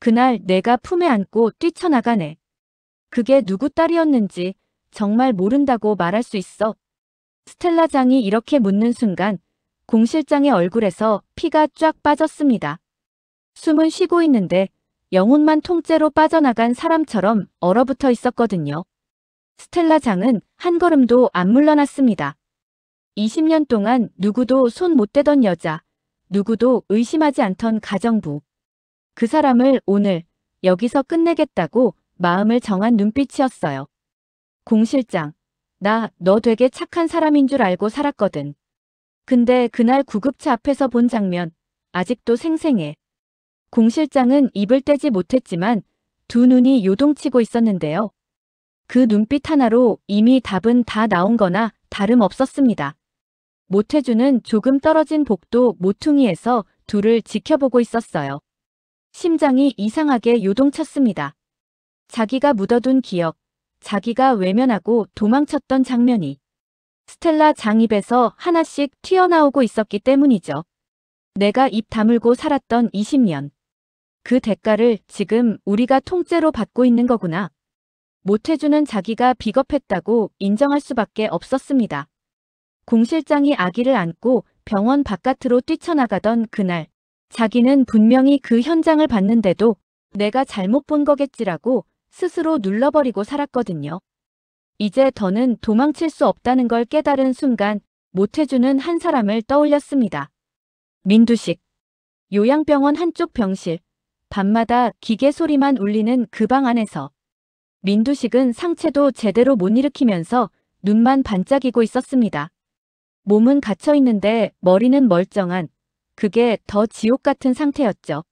그날 내가 품에 안고 뛰쳐나가네. 그게 누구 딸이었는지 정말 모른다고 말할 수 있어. 스텔라장이 이렇게 묻는 순간 공 실장의 얼굴에서 피가 쫙 빠졌습니다. 숨은 쉬고 있는데 영혼만 통째로 빠져나간 사람처럼 얼어붙어 있었거든요. 스텔라장은 한 걸음도 안 물러났습니다. 20년 동안 누구도 손 못 대던 여자, 누구도 의심하지 않던 가정부. 그 사람을 오늘 여기서 끝내겠다고 마음을 정한 눈빛이었어요. 공 실장, 너 되게 착한 사람인 줄 알고 살았거든. 근데 그날 구급차 앞에서 본 장면, 아직도 생생해. 공 실장은 입을 떼지 못했지만 두 눈이 요동치고 있었는데요. 그 눈빛 하나로 이미 답은 다 나온 거나 다름없었습니다. 모태주는 조금 떨어진 복도 모퉁이에서 둘을 지켜보고 있었어요. 심장이 이상하게 요동쳤습니다. 자기가 묻어둔 기억, 자기가 외면하고 도망쳤던 장면이 스텔라 장 입에서 하나씩 튀어나오고 있었기 때문이죠. 내가 입 다물고 살았던 20년. 그 대가를 지금 우리가 통째로 받고 있는 거구나. 모태주는 자기가 비겁했다고 인정할 수밖에 없었습니다. 공 실장이 아기를 안고 병원 바깥으로 뛰쳐나가던 그날, 자기는 분명히 그 현장을 봤는데도 내가 잘못 본 거겠지라고 스스로 눌러버리고 살았거든요. 이제 더는 도망칠 수 없다는 걸 깨달은 순간 모태주는 한 사람을 떠올렸습니다. 민두식. 요양병원 한쪽 병실. 밤마다 기계 소리만 울리는 그 방 안에서 민두식은 상체도 제대로 못 일으키면서 눈만 반짝이고 있었습니다. 몸은 갇혀 있는데 머리는 멀쩡한, 그게 더 지옥 같은 상태였죠.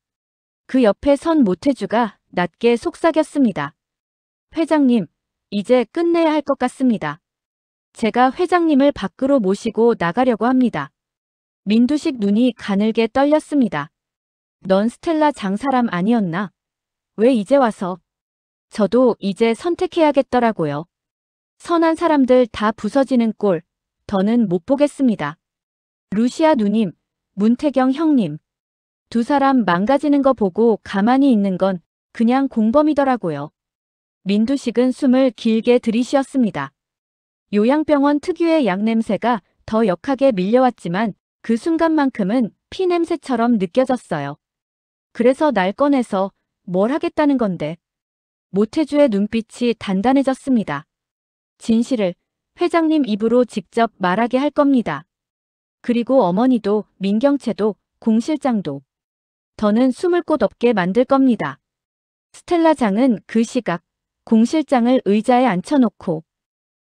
그 옆에 선 모태주가 낮게 속삭였습니다. 회장님, 이제 끝내야 할 것 같습니다. 제가 회장님을 밖으로 모시고 나가려고 합니다. 민두식 눈이 가늘게 떨렸습니다. 넌 스텔라 장 사람 아니었나? 왜 이제 와서? 저도 이제 선택해야겠더라고요. 선한 사람들 다 부서지는 꼴, 더는 못 보겠습니다. 루시아 누님, 문태경 형님. 두 사람 망가지는 거 보고 가만히 있는 건 그냥 공범이더라고요. 민두식은 숨을 길게 들이쉬었습니다. 요양병원 특유의 약 냄새가 더 역하게 밀려왔지만 그 순간만큼은 피 냄새처럼 느껴졌어요. 그래서 날 꺼내서 뭘 하겠다는 건데. 모태주의 눈빛이 단단해졌습니다. 진실을 회장님 입으로 직접 말하게 할 겁니다. 그리고 어머니도 민경채도 공 실장도. 더는 숨을 곳 없게 만들 겁니다. 스텔라 장은 그 시각 공 실장을 의자에 앉혀놓고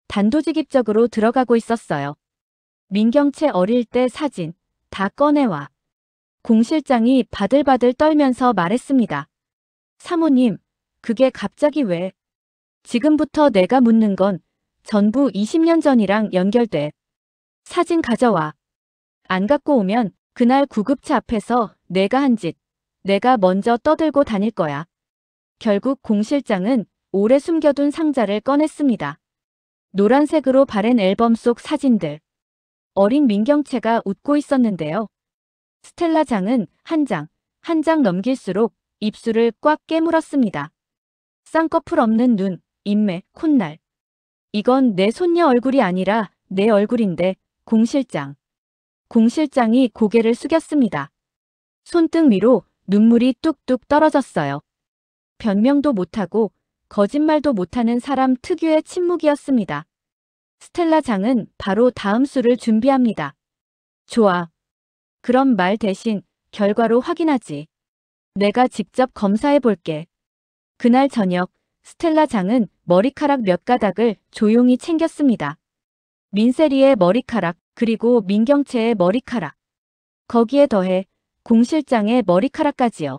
단도직입적으로 들어가고 있었어요. 민경채 어릴 때 사진 다 꺼내와. 공 실장이 바들바들 떨면서 말했습니다. 사모님, 그게 갑자기 왜? 지금부터 내가 묻는 건 전부 20년 전이랑 연결돼. 사진 가져와. 안 갖고 오면 그날 구급차 앞에서 내가 한 짓, 내가 먼저 떠들고 다닐 거야. 결국 공 실장은 오래 숨겨둔 상자를 꺼냈습니다. 노란색으로 바랜 앨범 속 사진들. 어린 민경채가 웃고 있었는데요. 스텔라 장은 한 장 넘길수록 입술을 꽉 깨물었습니다. 쌍꺼풀 없는 눈, 인매, 콧날. 이건 내 손녀 얼굴이 아니라 내 얼굴인데, 공 실장. 공 실장이 고개를 숙였습니다. 손등 위로 눈물이 뚝뚝 떨어졌어요. 변명도 못하고 거짓말도 못하는 사람 특유의 침묵이었습니다. 스텔라 장은 바로 다음 수를 준비합니다. 좋아. 그럼 말 대신 결과로 확인하지. 내가 직접 검사해 볼게. 그날 저녁 스텔라 장은 머리카락 몇 가닥을 조용히 챙겼습니다. 민세리의 머리카락 그리고 민경채의 머리카락. 거기에 더해 공 실장의 머리카락까지요.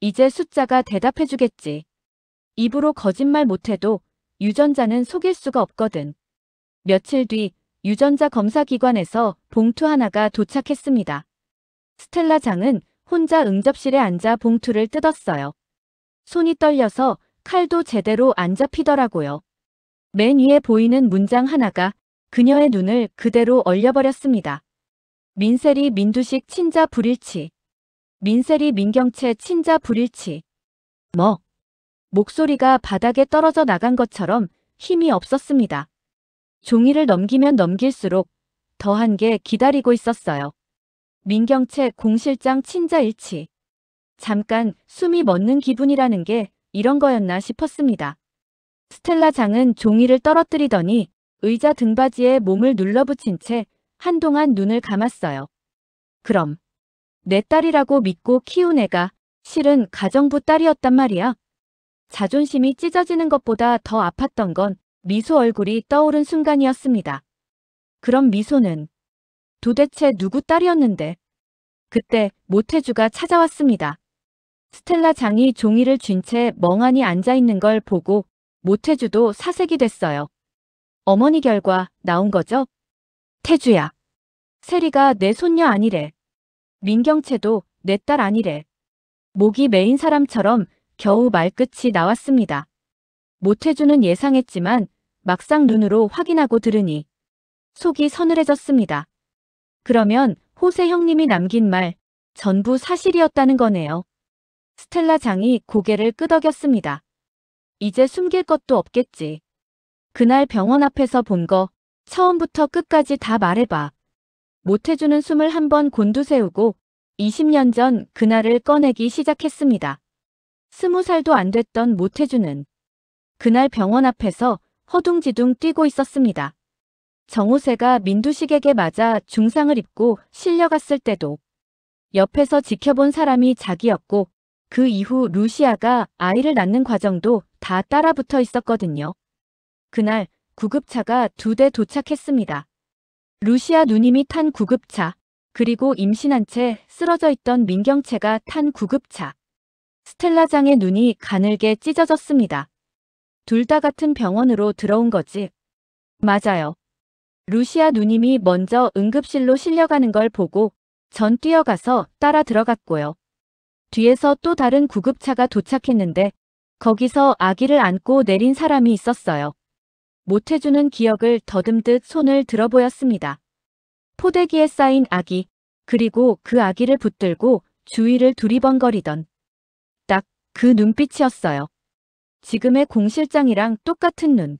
이제 숫자가 대답해주겠지. 입으로 거짓말 못해도 유전자는 속일 수가 없거든. 며칠 뒤 유전자 검사기관에서 봉투 하나가 도착했습니다. 스텔라 장은 혼자 응접실에 앉아 봉투를 뜯었어요. 손이 떨려서 칼도 제대로 안 잡히더라고요. 맨 위에 보이는 문장 하나가 그녀의 눈을 그대로 얼려버렸습니다. 민세리 민두식 친자 불일치. 민세리 민경채 친자 불일치. 뭐? 목소리가 바닥에 떨어져 나간 것처럼 힘이 없었습니다. 종이를 넘기면 넘길수록 더한 게 기다리고 있었어요. 민경채 공실장 친자일치. 잠깐 숨이 멎는 기분이라는 게 이런 거였나 싶었습니다. 스텔라 장은 종이를 떨어뜨리더니 의자 등받이에 몸을 눌러붙인 채 한동안 눈을 감았어요. 그럼 내 딸이라고 믿고 키운 애가 실은 가정부 딸이었단 말이야. 자존심이 찢어지는 것보다 더 아팠던 건 미소 얼굴이 떠오른 순간이었습니다. 그럼 미소는 도대체 누구 딸이었는데? 그때 모태주가 찾아왔습니다. 스텔라 장이 종이를 쥔 채 멍하니 앉아있는 걸 보고 모태주도 사색이 됐어요. 어머니 결과 나온 거죠? 태주야. 세리가 내 손녀 아니래. 민경채도 내 딸 아니래. 목이 메인 사람처럼 겨우 말끝이 나왔습니다. 모태주는 예상했지만 막상 눈으로 확인하고 들으니 속이 서늘해졌습니다. 그러면 호세 형님이 남긴 말 전부 사실이었다는 거네요. 스텔라 장이 고개를 끄덕였습니다. 이제 숨길 것도 없겠지. 그날 병원 앞에서 본 거 처음부터 끝까지 다 말해봐. 모태주는 숨을 한번 곤두세우고 20년 전 그날을 꺼내기 시작했습니다. 20살도 안 됐던 모태주는 그날 병원 앞에서 허둥지둥 뛰고 있었습니다. 정호세가 민두식에게 맞아 중상을 입고 실려갔을 때도 옆에서 지켜본 사람이 자기였고 그 이후 루시아가 아이를 낳는 과정도 다 따라붙어 있었거든요. 그날 구급차가 2대 도착했습니다. 루시아 누님이 탄 구급차, 그리고 임신한 채 쓰러져 있던 민경채가 탄 구급차. 스텔라 장의 눈이 가늘게 찢어졌습니다. 둘 다 같은 병원으로 들어온 거지. 맞아요. 루시아 누님이 먼저 응급실로 실려가는 걸 보고 전 뛰어가서 따라 들어갔고요. 뒤에서 또 다른 구급차가 도착했는데 거기서 아기를 안고 내린 사람이 있었어요. 모태주는 기억을 더듬듯 손을 들어 보였습니다. 포대기에 쌓인 아기, 그리고 그 아기를 붙들고 주위를 두리번거리던 딱 그 눈빛이었어요. 지금의 공실장이랑 똑같은 눈.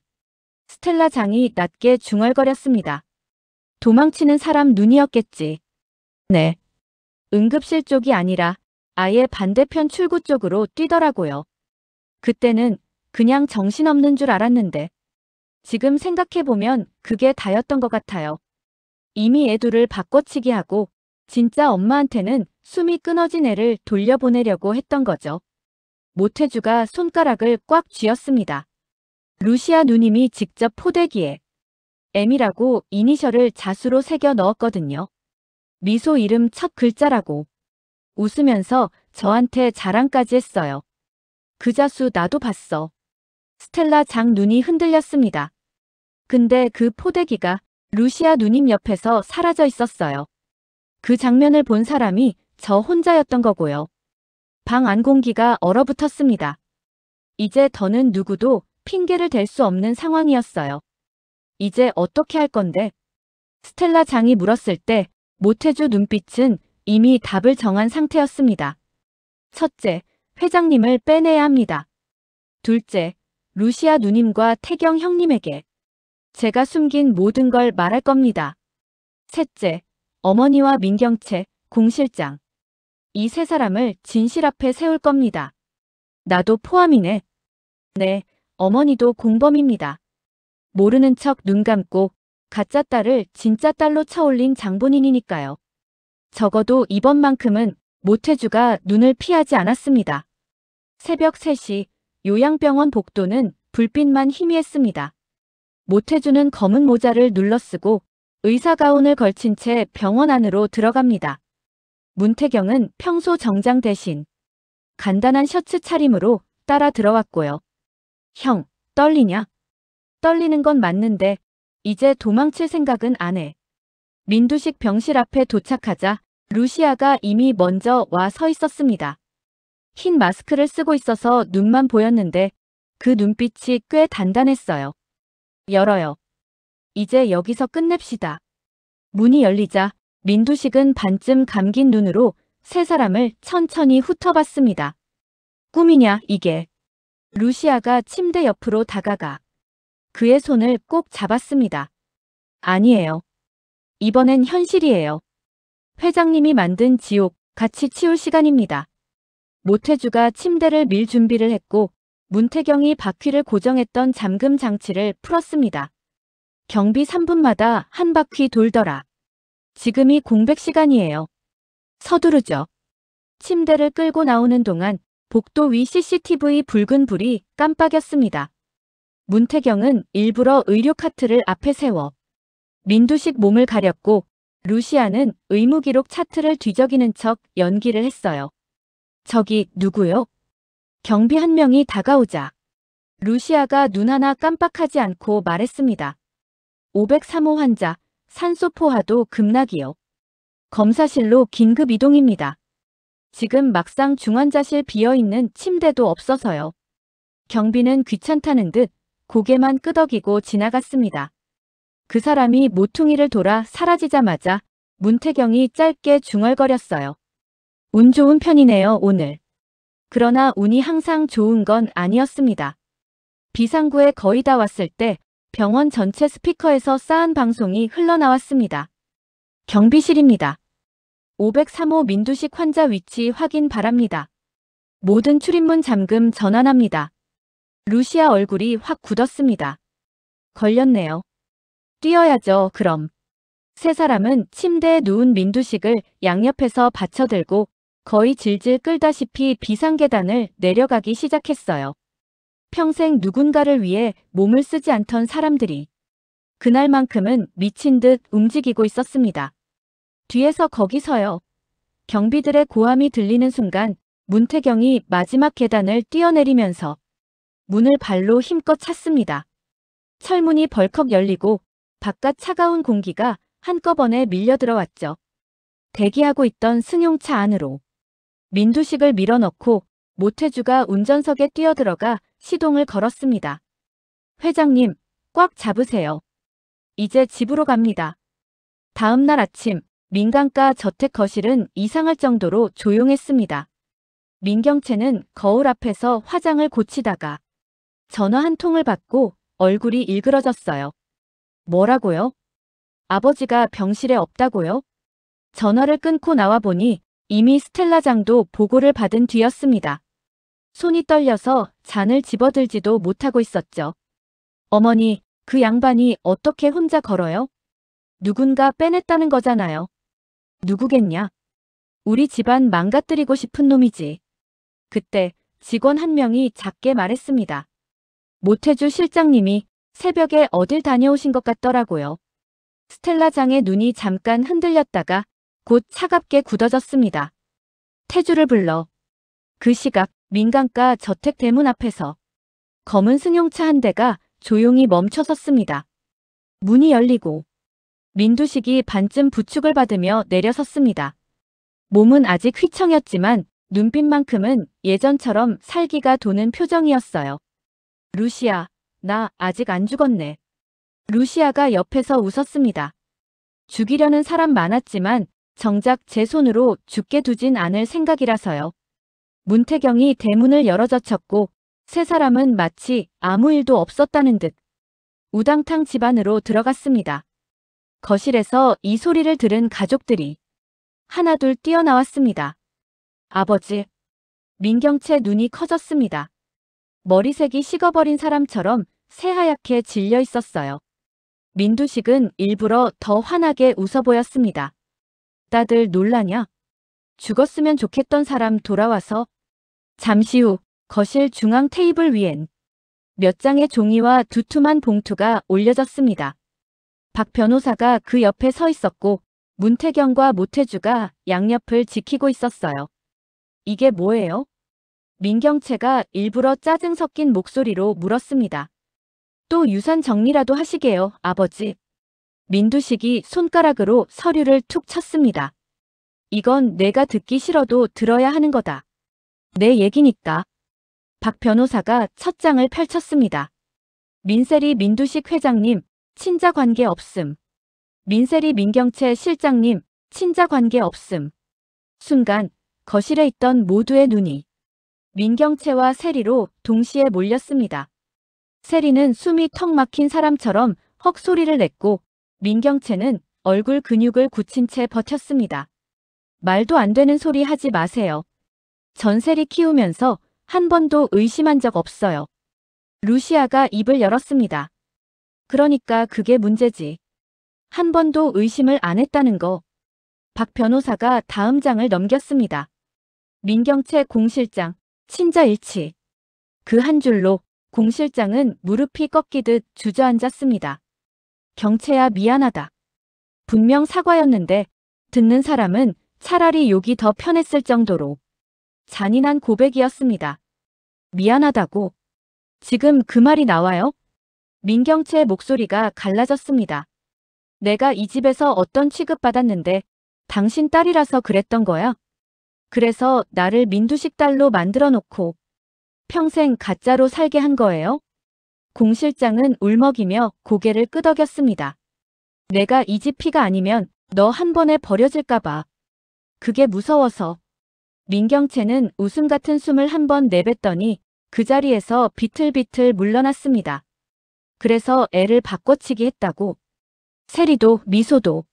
스텔라 장이 낮게 중얼거렸습니다. 도망치는 사람 눈이었겠지. 네. 응급실 쪽이 아니라 아예 반대편 출구 쪽으로 뛰더라고요. 그때는 그냥 정신없는 줄 알았는데 지금 생각해보면 그게 다였던 것 같아요. 이미 애둘을 바꿔치기 하고 진짜 엄마한테는 숨이 끊어진 애를 돌려보내려고 했던 거죠. 모태주가 손가락을 꽉 쥐었습니다. 루시아 누님이 직접 포대기에 M이라고 이니셜을 자수로 새겨 넣었거든요. 미소 이름 첫 글자라고. 웃으면서 저한테 자랑까지 했어요. 그 자수 나도 봤어. 스텔라 장 눈이 흔들렸습니다. 근데 그 포대기가 루시아 누님 옆에서 사라져 있었어요. 그 장면을 본 사람이 저 혼자였던 거고요. 방 안 공기가 얼어붙었습니다. 이제 더는 누구도 핑계를 댈 수 없는 상황이었어요. 이제 어떻게 할 건데? 스텔라 장이 물었을 때 모태주 눈빛은 이미 답을 정한 상태였습니다. 첫째, 회장님을 빼내야 합니다. 둘째, 루시아 누님과 태경 형님에게 제가 숨긴 모든 걸 말할 겁니다. 셋째, 어머니와 민경채, 공실장. 이 세 사람을 진실 앞에 세울 겁니다. 나도 포함이네. 네, 어머니도 공범입니다. 모르는 척 눈 감고 가짜 딸을 진짜 딸로 쳐올린 장본인이니까요. 적어도 이번만큼은 모태주가 눈을 피하지 않았습니다. 새벽 3시 요양병원 복도는 불빛만 희미했습니다. 모태주는 검은 모자를 눌러쓰고 의사 가운을 걸친 채 병원 안으로 들어갑니다. 문태경은 평소 정장 대신 간단한 셔츠 차림으로 따라 들어왔고요. 형, 떨리냐? 떨리는 건 맞는데 이제 도망칠 생각은 안 해. 민두식 병실 앞에 도착하자 루시아가 이미 먼저 와 서 있었습니다. 흰 마스크를 쓰고 있어서 눈만 보였는데 그 눈빛이 꽤 단단했어요. 열어요. 이제 여기서 끝냅시다. 문이 열리자 민두식은 반쯤 감긴 눈으로 세 사람을 천천히 훑어봤습니다. 꿈이냐 이게. 루시아가 침대 옆으로 다가가 그의 손을 꼭 잡았습니다. 아니에요. 이번엔 현실이에요. 회장님이 만든 지옥 같이 치울 시간입니다. 모태주가 침대를 밀 준비를 했고 문태경이 바퀴를 고정했던 잠금 장치를 풀었습니다. 경비 3분마다 한 바퀴 돌더라. 지금이 공백 시간이에요. 서두르죠. 침대를 끌고 나오는 동안 복도 위 CCTV 붉은 불이 깜빡였습니다. 문태경은 일부러 의료 카트를 앞에 세워 민두식 몸을 가렸고 루시아는 의무기록 차트를 뒤적이는 척 연기를 했어요. 저기 누구요? 경비 한 명이 다가오자 루시아가 눈 하나 깜빡하지 않고 말했습니다. 503호 환자, 산소 포화도 급락이요. 검사실로 긴급 이동입니다. 지금 막상 중환자실 비어있는 침대도 없어서요. 경비는 귀찮다는 듯 고개만 끄덕이고 지나갔습니다. 그 사람이 모퉁이를 돌아 사라지자마자 문태경이 짧게 중얼거렸어요. 운 좋은 편이네요, 오늘. 그러나 운이 항상 좋은 건 아니었습니다. 비상구에 거의 다 왔을 때 병원 전체 스피커에서 쌓은 방송이 흘러나왔습니다. 경비실입니다. 503호 민두식 환자 위치 확인 바랍니다. 모든 출입문 잠금 전환합니다. 루시아 얼굴이 확 굳었습니다. 걸렸네요. 뛰어야죠, 그럼. 세 사람은 침대에 누운 민두식을 양옆에서 받쳐들고 거의 질질 끌다시피 비상계단을 내려가기 시작했어요. 평생 누군가를 위해 몸을 쓰지 않던 사람들이 그날만큼은 미친 듯 움직이고 있었습니다. 뒤에서 거기서요. 경비들의 고함이 들리는 순간 문태경이 마지막 계단을 뛰어내리면서 문을 발로 힘껏 찼습니다. 철문이 벌컥 열리고 바깥 차가운 공기가 한꺼번에 밀려 들어왔죠. 대기하고 있던 승용차 안으로 민두식을 밀어넣고 모태주가 운전석에 뛰어들어가 시동을 걸었습니다. 회장님, 꽉 잡으세요. 이제 집으로 갑니다. 다음 날 아침 민간가 저택 거실은 이상할 정도로 조용했습니다. 민경채는 거울 앞에서 화장을 고치다가 전화 한 통을 받고 얼굴이 일그러졌어요. 뭐라고요? 아버지가 병실에 없다고요? 전화를 끊고 나와보니 이미 스텔라장도 보고를 받은 뒤였습니다. 손이 떨려서 잔을 집어들지도 못하고 있었죠. 어머니, 그 양반이 어떻게 혼자 걸어요? 누군가 빼냈다는 거잖아요. 누구겠냐? 우리 집안 망가뜨리고 싶은 놈이지. 그때 직원 한 명이 작게 말했습니다. 모태주 실장님이 새벽에 어딜 다녀오신 것 같더라고요. 스텔라장의 눈이 잠깐 흔들렸다가 곧 차갑게 굳어졌습니다. 태주를 불러. 그 시각 민간가 저택 대문 앞에서 검은 승용차 한 대가 조용히 멈춰섰습니다. 문이 열리고 민두식이 반쯤 부축을 받으며 내려섰습니다. 몸은 아직 휘청였지만 눈빛만큼은 예전처럼 살기가 도는 표정이었어요. 루시아, 나 아직 안 죽었네. 루시아가 옆에서 웃었습니다. 죽이려는 사람 많았지만 정작 제 손으로 죽게 두진 않을 생각이라서요. 문태경이 대문을 열어젖혔고 세 사람은 마치 아무 일도 없었다는 듯 우당탕 집 안으로 들어갔습니다. 거실에서 이 소리를 들은 가족들이 하나둘 뛰어나왔습니다. 아버지. 민경채 눈이 커졌습니다. 머리색이 식어버린 사람처럼 새하얗게 질려 있었어요. 민두식은 일부러 더 환하게 웃어 보였습니다. 다들 놀라냐? 죽었으면 좋겠던 사람 돌아와서. 잠시 후 거실 중앙 테이블 위엔 몇 장의 종이와 두툼한 봉투가 올려졌습니다. 박 변호사가 그 옆에 서 있었고 문태경과 모태주가 양옆을 지키고 있었어요. 이게 뭐예요? 민경채가 일부러 짜증 섞인 목소리로 물었습니다. 또 유산 정리라도 하시게요, 아버지. 민두식이 손가락으로 서류를 툭 쳤습니다. 이건 내가 듣기 싫어도 들어야 하는 거다. 내 얘기니까. 박 변호사가 첫 장을 펼쳤습니다. 민세리 민두식 회장님, 친자 관계 없음. 민세리 민경채 실장님, 친자 관계 없음. 순간 거실에 있던 모두의 눈이 민경채와 세리로 동시에 몰렸습니다. 세리는 숨이 턱 막힌 사람처럼 헉 소리를 냈고 민경채는 얼굴 근육을 굳힌 채 버텼습니다. 말도 안 되는 소리 하지 마세요. 전세리 키우면서 한 번도 의심한 적 없어요. 루시아가 입을 열었습니다. 그러니까 그게 문제지. 한 번도 의심을 안 했다는 거. 박 변호사가 다음 장을 넘겼습니다. 민경채 공실장, 친자일치. 그 한 줄로 공 실장은 무릎이 꺾이듯 주저앉았습니다. 경채야 미안하다. 분명 사과였는데 듣는 사람은 차라리 욕이 더 편했을 정도로 잔인한 고백이었습니다. 미안하다고. 지금 그 말이 나와요? 민경채의 목소리가 갈라졌습니다. 내가 이 집에서 어떤 취급받았는데 당신 딸이라서 그랬던 거야? 그래서 나를 민두식 딸로 만들어 놓고 평생 가짜로 살게 한 거예요? 공 실장은 울먹이며 고개를 끄덕였습니다. 내가 이 집 피가 아니면 너 한 번에 버려질까봐. 그게 무서워서. 민경채는 웃음 같은 숨을 한 번 내뱉더니 그 자리에서 비틀비틀 물러났습니다. 그래서 애를 바꿔치기 했다고. 세리도 미소도.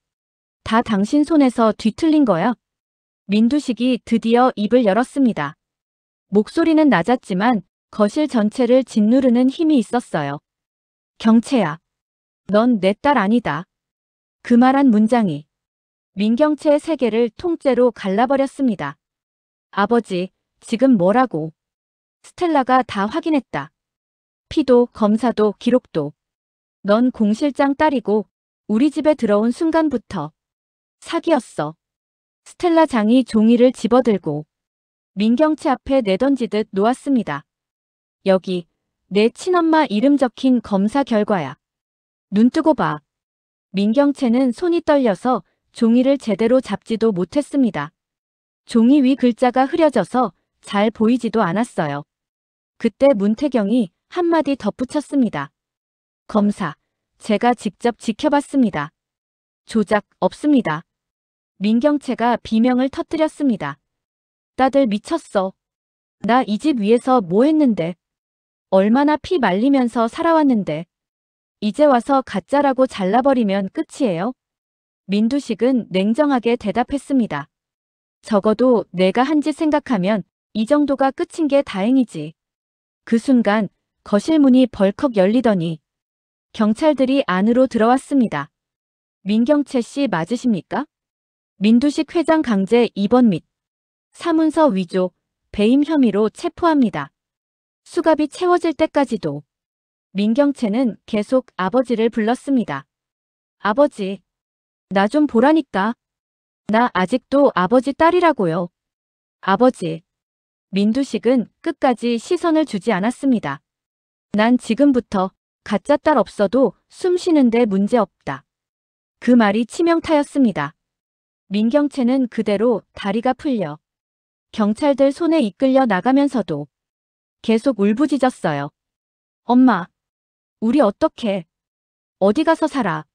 다 당신 손에서 뒤틀린 거야. 민두식이 드디어 입을 열었습니다. 목소리는 낮았지만 거실 전체를 짓누르는 힘이 있었어요. 경채야. 넌 내 딸 아니다. 그 말한 문장이 민경채의 세계를 통째로 갈라버렸습니다. 아버지, 지금 뭐라고? 스텔라가 다 확인했다. 피도 검사도 기록도. 넌 공 실장 딸이고 우리 집에 들어온 순간부터 사기였어. 스텔라 장이 종이를 집어들고 민경채 앞에 내던지듯 놓았습니다. 여기 내 친엄마 이름 적힌 검사 결과야. 눈 뜨고 봐. 민경채는 손이 떨려서 종이를 제대로 잡지도 못했습니다. 종이 위 글자가 흐려져서 잘 보이지도 않았어요. 그때 문태경이 한마디 덧붙였습니다. 검사, 제가 직접 지켜봤습니다. 조작 없습니다. 민경채가 비명을 터뜨렸습니다. 다들 미쳤어. 나 이 집 위에서 뭐 했는데. 얼마나 피 말리면서 살아왔는데. 이제 와서 가짜라고 잘라버리면 끝이에요. 민두식은 냉정하게 대답했습니다. 적어도 내가 한 짓 생각하면 이 정도가 끝인 게 다행이지. 그 순간 거실 문이 벌컥 열리더니 경찰들이 안으로 들어왔습니다. 민경채 씨 맞으십니까? 민두식 회장 강제 입원 및 사문서 위조, 배임 혐의로 체포합니다. 수갑이 채워질 때까지도 민경채는 계속 아버지를 불렀습니다. 아버지, 나 좀 보라니까. 나 아직도 아버지 딸이라고요. 아버지. 민두식은 끝까지 시선을 주지 않았습니다. 난 지금부터 가짜 딸 없어도 숨 쉬는데 문제 없다. 그 말이 치명타였습니다. 민경채는 그대로 다리가 풀려 경찰들 손에 이끌려 나가면서도 계속 울부짖었어요. 엄마, 우리 어떡해? 어디 가서 살아?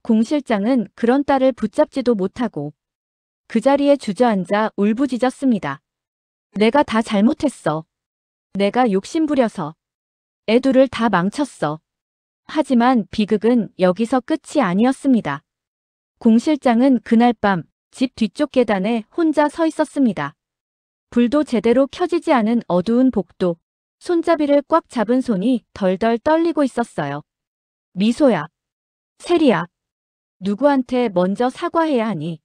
공 실장은 그런 딸을 붙잡지도 못하고 그 자리에 주저앉아 울부짖었습니다. 내가 다 잘못했어. 내가 욕심부려서 애들을 다 망쳤어. 하지만 비극은 여기서 끝이 아니었습니다. 공 실장은 그날 밤 집 뒤쪽 계단에 혼자 서 있었습니다. 불도 제대로 켜지지 않은 어두운 복도, 손잡이를 꽉 잡은 손이 덜덜 떨리고 있었어요. 미소야. 세리야. 누구한테 먼저 사과해야 하니?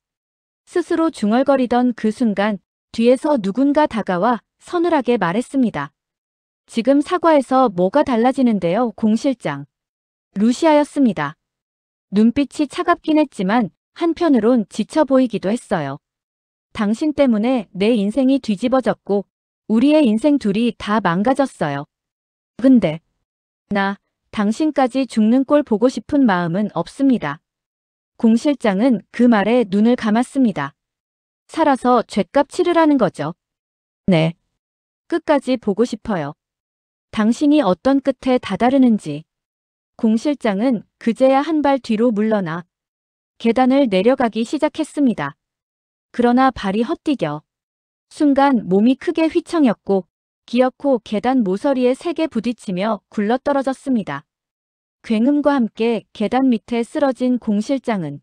스스로 중얼거리던 그 순간 뒤에서 누군가 다가와 서늘하게 말했습니다. 지금 사과해서 뭐가 달라지는데요, 공 실장. 루시아였습니다. 눈빛이 차갑긴 했지만 한편으론 지쳐 보이기도 했어요. 당신 때문에 내 인생이 뒤집어졌고 우리의 인생 둘이 다 망가졌어요. 근데 나 당신까지 죽는 꼴 보고 싶은 마음은 없습니다. 공 실장은 그 말에 눈을 감았습니다. 살아서 죗값 치르라는 거죠. 네. 끝까지 보고 싶어요. 당신이 어떤 끝에 다다르는지. 공 실장은 그제야 한 발 뒤로 물러나 계단을 내려가기 시작했습니다. 그러나 발이 헛디뎌 순간 몸이 크게 휘청였고 기어코 계단 모서리에 세게 부딪히며 굴러떨어졌습니다. 굉음과 함께 계단 밑에 쓰러진 공 실장은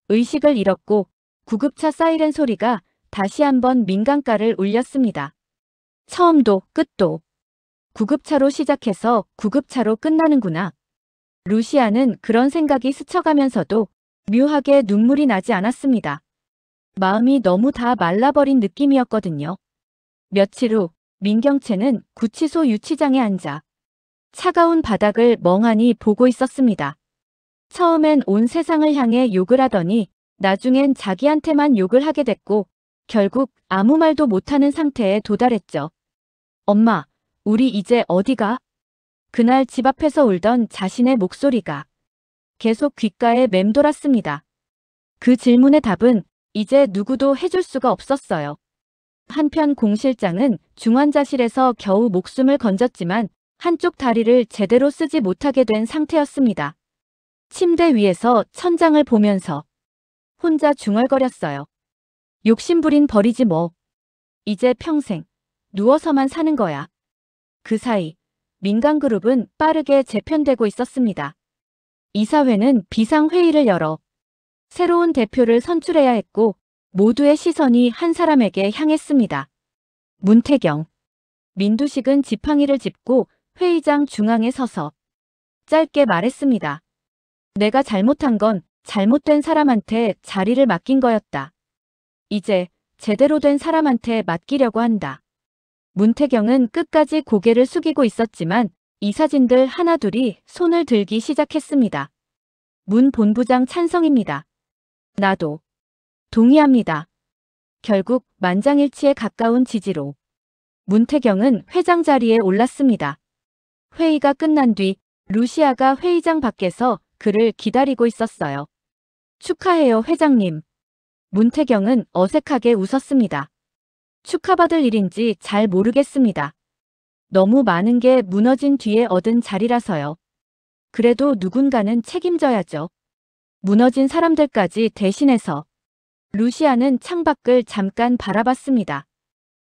의식을 잃었고 구급차 사이렌 소리가 다시 한번 민간가를 울렸습니다. 처음도 끝도 구급차로 시작해서 구급차로 끝나는구나. 루시아는 그런 생각이 스쳐가면서도 묘하게 눈물이 나지 않았습니다. 마음이 너무 다 말라버린 느낌이었거든요. 며칠 후 민경채는 구치소 유치장에 앉아 차가운 바닥을 멍하니 보고 있었습니다. 처음엔 온 세상을 향해 욕을 하더니 나중엔 자기한테만 욕을 하게 됐고 결국 아무 말도 못하는 상태에 도달했죠. 엄마, 우리 이제 어디가? 그날 집 앞에서 울던 자신의 목소리가 계속 귓가에 맴돌았습니다. 그 질문의 답은 이제 누구도 해줄 수가 없었어요. 한편 공 실장은 중환자실에서 겨우 목숨을 건졌지만 한쪽 다리를 제대로 쓰지 못하게 된 상태였습니다. 침대 위에서 천장을 보면서 혼자 중얼거렸어요. 욕심부린 버리지 뭐. 이제 평생 누워서만 사는 거야. 그 사이 민간그룹은 빠르게 재편되고 있었습니다. 이사회는 비상회의를 열어 새로운 대표를 선출해야 했고 모두의 시선이 한 사람에게 향했습니다. 문태경. 민두식은 지팡이를 짚고 회의장 중앙에 서서 짧게 말했습니다. 내가 잘못한 건 잘못된 사람한테 자리를 맡긴 거였다. 이제 제대로 된 사람한테 맡기려고 한다. 문태경은 끝까지 고개를 숙이고 있었지만 이사진들 하나둘이 손을 들기 시작했습니다. 문 본부장 찬성입니다. 나도 동의합니다. 결국 만장일치에 가까운 지지로 문태경은 회장 자리에 올랐습니다. 회의가 끝난 뒤 루시아가 회의장 밖에서 그를 기다리고 있었어요. 축하해요, 회장님. 문태경은 어색하게 웃었습니다. 축하받을 일인지 잘 모르겠습니다. 너무 많은 게 무너진 뒤에 얻은 자리라서요. 그래도 누군가는 책임져야죠. 무너진 사람들까지 대신해서. 루시아는 창밖을 잠깐 바라봤습니다.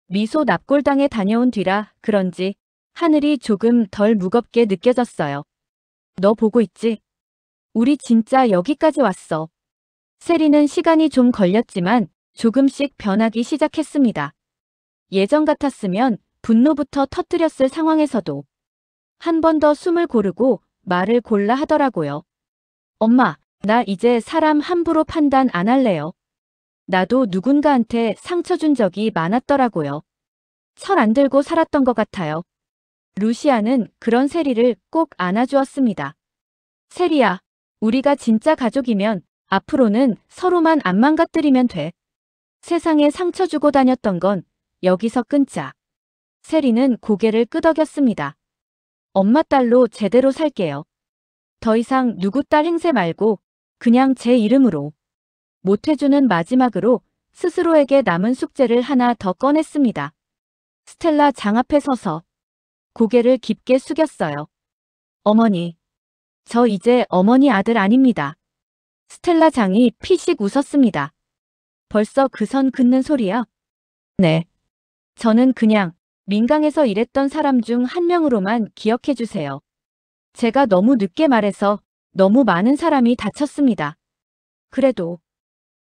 미소 납골당에 다녀온 뒤라 그런지 하늘이 조금 덜 무겁게 느껴졌어요. 너 보고 있지? 우리 진짜 여기까지 왔어. 세리는 시간이 좀 걸렸지만 조금씩 변하기 시작했습니다. 예전 같았으면 분노부터 터뜨렸을 상황에서도 한 번 더 숨을 고르고 말을 골라 하더라고요. 엄마, 나 이제 사람 함부로 판단 안 할래요. 나도 누군가한테 상처 준 적이 많았더라고요. 철 안 들고 살았던 것 같아요. 루시아는 그런 세리를 꼭 안아주었습니다. 세리야, 우리가 진짜 가족이면 앞으로는 서로만 안 망가뜨리면 돼. 세상에 상처 주고 다녔던 건 여기서 끊자. 세리는 고개를 끄덕였습니다. 엄마 딸로 제대로 살게요. 더 이상 누구 딸 행세 말고 그냥 제 이름으로. 모태주는 마지막으로 스스로에게 남은 숙제를 하나 더 꺼냈습니다. 스텔라 장 앞에 서서 고개를 깊게 숙였어요. 어머니, 저 이제 어머니 아들 아닙니다. 스텔라 장이 피식 웃었습니다. 벌써 그 선 긋는 소리야? 네. 저는 그냥 민강에서 일했던 사람 중 한 명으로만 기억해 주세요. 제가 너무 늦게 말해서 너무 많은 사람이 다쳤습니다. 그래도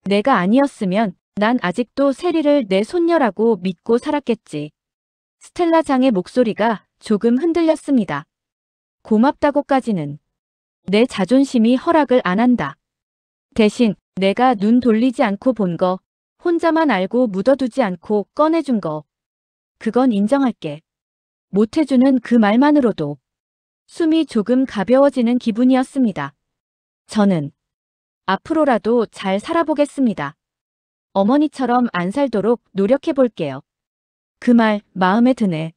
내가 아니었으면 난 아직도 세리를 내 손녀라고 믿고 살았겠지. 스텔라 장의 목소리가 조금 흔들렸습니다. 고맙다고까지는 내 자존심이 허락을 안 한다. 대신 내가 눈 돌리지 않고 본 거, 혼자만 알고 묻어두지 않고 꺼내준 거, 그건 인정할게. 모태주는 그 말만으로도 숨이 조금 가벼워지는 기분이었습니다. 저는 앞으로라도 잘 살아보겠습니다. 어머니처럼 안 살도록 노력해볼게요. 그 말 마음에 드네.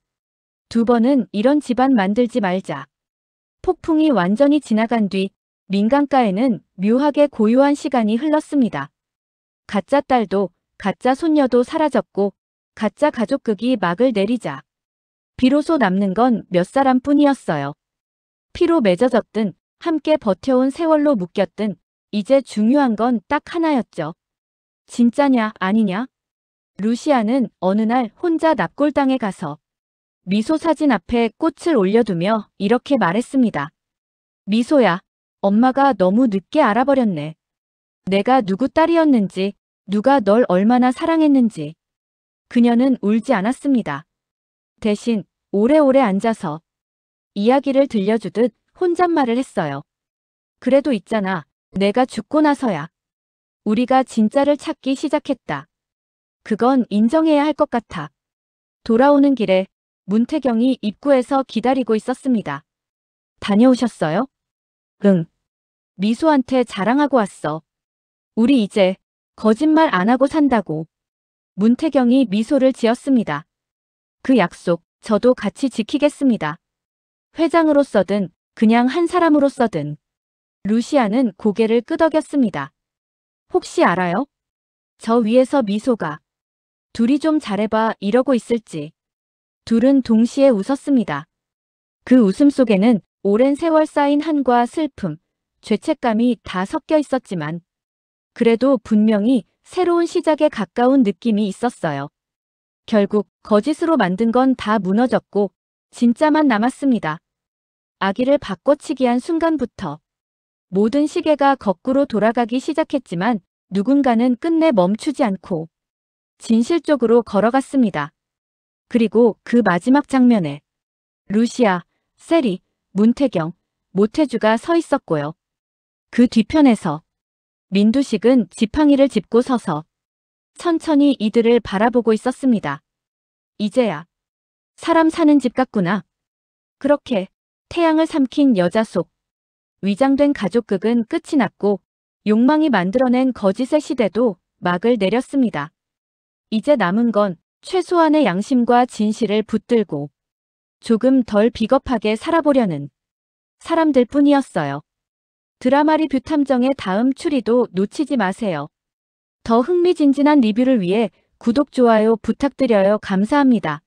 두 번은 이런 집안 만들지 말자. 폭풍이 완전히 지나간 뒤 민간가에는 묘하게 고요한 시간이 흘렀습니다. 가짜 딸도 가짜 손녀도 사라졌고 가짜 가족극이 막을 내리자 비로소 남는 건 몇 사람뿐이었어요. 피로 맺어졌든 함께 버텨온 세월로 묶였든 이제 중요한 건 딱 하나였죠. 진짜냐 아니냐? 루시아는 어느 날 혼자 납골당에 가서 미소 사진 앞에 꽃을 올려두며 이렇게 말했습니다. 미소야, 엄마가 너무 늦게 알아버렸네. 내가 누구 딸이었는지, 누가 널 얼마나 사랑했는지. 그녀는 울지 않았습니다. 대신 오래오래 앉아서 이야기를 들려주듯 혼잣말을 했어요. 그래도 있잖아, 내가 죽고 나서야 우리가 진짜를 찾기 시작했다. 그건 인정해야 할 것 같아. 돌아오는 길에 문태경이 입구에서 기다리고 있었습니다. 다녀오셨어요? 응. 미소한테 자랑하고 왔어. 우리 이제 거짓말 안 하고 산다고. 문태경이 미소를 지었습니다. 그 약속 저도 같이 지키겠습니다. 회장으로서든 그냥 한 사람으로서든. 루시아는 고개를 끄덕였습니다. 혹시 알아요? 저 위에서 미소가 둘이 좀 잘해봐 이러고 있을지. 둘은 동시에 웃었습니다. 그 웃음 속에는 오랜 세월 쌓인 한과 슬픔, 죄책감이 다 섞여 있었지만 그래도 분명히 새로운 시작에 가까운 느낌이 있었어요. 결국 거짓으로 만든 건 다 무너졌고 진짜만 남았습니다. 아기를 바꿔치기 한 순간부터 모든 시계가 거꾸로 돌아가기 시작했지만 누군가는 끝내 멈추지 않고 진실 쪽으로 걸어갔습니다. 그리고 그 마지막 장면에 루시아, 세리, 문태경, 모태주가 서 있었고요. 그 뒤편에서 민두식은 지팡이를 짚고 서서 천천히 이들을 바라보고 있었습니다. 이제야 사람 사는 집 같구나. 그렇게 태양을 삼킨 여자 속 위장된 가족극은 끝이 났고 욕망이 만들어낸 거짓의 시대도 막을 내렸습니다. 이제 남은 건 최소한의 양심과 진실을 붙들고 조금 덜 비겁하게 살아보려는 사람들 뿐이었어요. 드라마 리뷰 탐정의 다음 추리도 놓치지 마세요. 더 흥미진진한 리뷰를 위해 구독, 좋아요 부탁드려요. 감사합니다.